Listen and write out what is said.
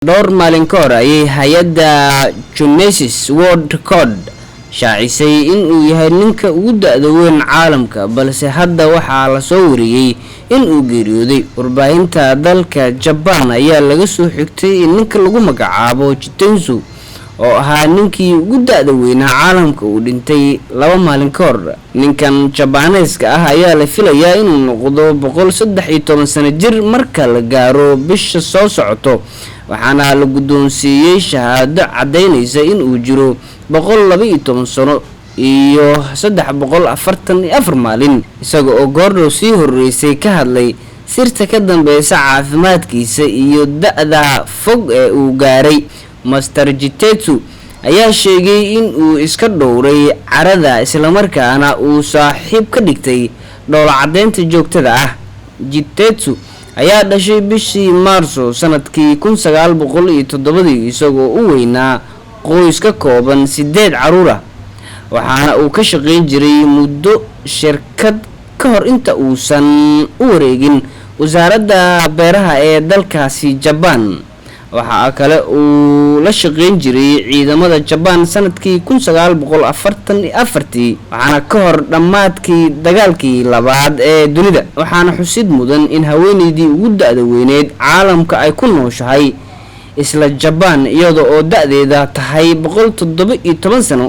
dhowr maalin ka hor ayay hay-adda Guinness World Record shaacisay in uu yahay ninka ugu da'da weyn caalamka, balse hadda waxaa la soo wariyay in uu geeriyooday. Warbaahinta dalka Japan ayaa laga soo xigtay in ninka lagu magacaabo Jitendsu oo ahaa ninkii ugu da'da weynaa caalamka uu dhintay 2 maalin ka hor. Ninkan Jabaneeska ah ayaa la filayaa inuu noqdo 113 sano jir marka la gaaro bisha soo socoto, waxaana la guddoonsiiyay shahaado cadeynaysa in uu jiro 112 sano iyo 344 maalin, isaga oo goordhow sii horeysay ka hadlay sirta ka dambeysa caafimaadkiisa iyo da'da fog ee uu gaaray. Master Jitendsu ayaa sheegay in uu iska dhowray carada isla markaana uu saaxiib ka dhigtay dhoola cadeynta joogtada ah. Jitendsu ayaa dhashay bishii Maarso sanadkii 1907 isagoo u weynaa qoys ka kooban 8 caruur ah, waxaana uu ka shaqeyn jiray muddo shirkad ka hor inta uusan u wareegin wasaaradda beeraha ee dalkaasi Japan. Waxa kale uu la shaqeyn jiray ciidamada Japan sanadkii 1944 waxaana ka hor dhamaadkii dagaalkii labaad ee dunida. Waxaana xusid mudan in haweeneydii ugu da'da weyneed caalamka ay ku nooshahay isla Japan iyadoo oo da'deeda tahay 117 sano.